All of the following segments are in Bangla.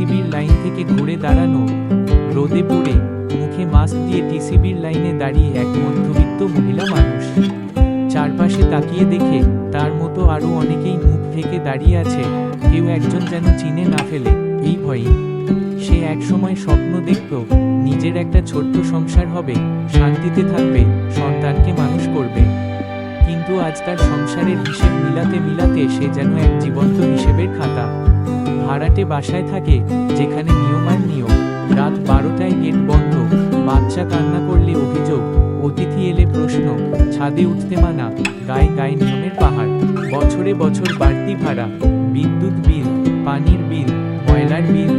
টিসিবির লাইন থেকে ঘুরে দাঁড়ানো। রোদে পুড়ে মুখে মাস্ক দিয়ে টিসিবির লাইনে দাঁড়িয়ে এক মধ্যবিত্ত মহিলা মানুষ। চারপাশে তাকিয়ে দেখে তার মতো আরও অনেকেই মুখ ঢেকে দাঁড়িয়ে আছে, কেউ একজন যেন চিনে না ফেলে এই ভয়ে। সে একসময় স্বপ্ন দেখত নিজের একটা ছোট্ট সংসার হবে, শান্তিতে থাকবে, সন্তানকে মানুষ করবে। কিন্তু আজ তার সংসারের হিসেব মিলাতে মিলাতে সে যেন এক জীবন্ত হিসেবের খাতা। ভাড়াটে বাসায় থাকে, যেখানে নিয়ম আর নিয়ম। রাত 12টায় গেট বন্ধ, বাচ্চা কান্না করলে অভিযোগ, অতিথি এলে প্রশ্ন, ছাদে উঠতে মানা, গায়ে গায়ে নিয়মের পাহাড়। বছরে বছর বাড়তি ভাড়া, বিদ্যুৎ বিল, পানির বিল, ময়লার বিল,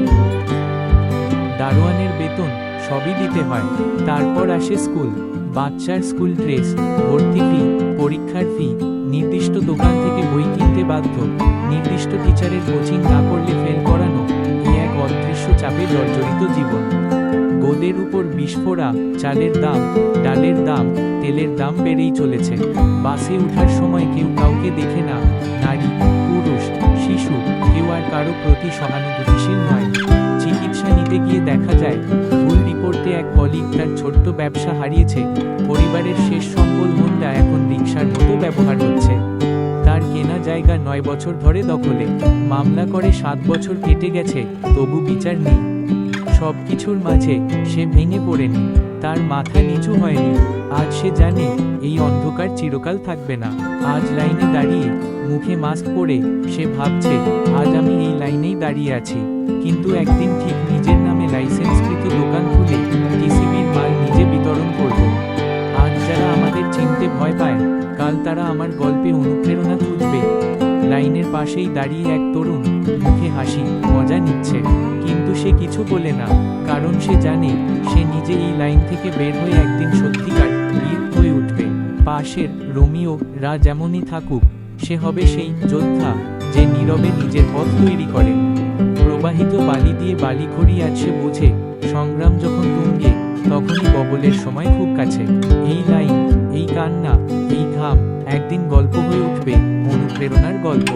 দারোয়ানের বেতন, সবই দিতে হয়। তারপর আসে স্কুল, বাচ্চার স্কুল ড্রেস, ভর্তি ফি, পরীক্ষার ফি, নির্দিষ্ট দোকান থেকে বই কিনতে বাধ্য, নির্দিষ্ট টিচারের কোচিং না করলে ফেল করানো। এই এক অদৃশ্য চাপে জর্জরিত জীবন। গোদের উপর বিস্ফোরা, চালের দাম, ডালের দাম, তেলের দাম বেড়েই চলেছে। বাসে ওঠার সময় কেউ কাউকে দেখে না, নারী, পুরুষ, শিশু, কেউ আর কারো প্রতি সহানুভূতিশীল নয়। চিকিৎসা নিতে গিয়ে দেখা যায় ভুল রিপোর্টে এক কলিগ তার ছোট্ট ব্যবসা হারিয়েছে। পরিবারের শেষ সম্বল হোন্ডা এখন রিকশার মতো ব্যবহার হচ্ছে। তার কেনা জায়গা 9 বছর ধরে দখলে, মামলা করে 7 বছর কেটে গেছে, তবু বিচার নেই। সবকিছুর মাঝে সে ভেঙে পড়েনি, তার মাথা নিচু হয়নি। আজ সে জানে এই অন্ধকার চিরকাল থাকবে না। আজ লাইনে দাঁড়িয়ে মুখে মাস্ক পরে সে ভাবছে, আজ আমি এই লাইনেই দাঁড়িয়ে আছি, কিন্তু একদিন ঠিক নিজের নামে লাইসেন্সকৃত দোকান খুলে টিসিবির মাল নিজে বিতরণ করব। আজ যারা আমাদের চিনতে ভয় পায়, কাল তারা আমার গল্পে অনুপ্রেরণা খুঁজবে। লাইনের পাশেই দাঁড়িয়ে এক তরুণ, মুখে হাসি, মজা নিচ্ছে, কিন্তু সে কিছু বলে না, কারণ সে জানে সে নিজে এই লাইন থেকে বের হয়ে একদিন সত্যিকার বীর হয়ে উঠবে। পাশের রোমিও রা যেমনই থাকুক, সে হবে সেই যোদ্ধা যে নীরবে নিজের পথ তৈরি করে। প্রবাহিত বালি দিয়ে বালি খড়ি আজ সে বোঝে, সংগ্রাম যখন তুঙ্গে, তখনই বগলের সময় খুব কাছে। এই লাইন, এই কান্না, এই ঘাম একদিন গল্প হয়ে উঠবে, অনুপ্রেরণার গল্প।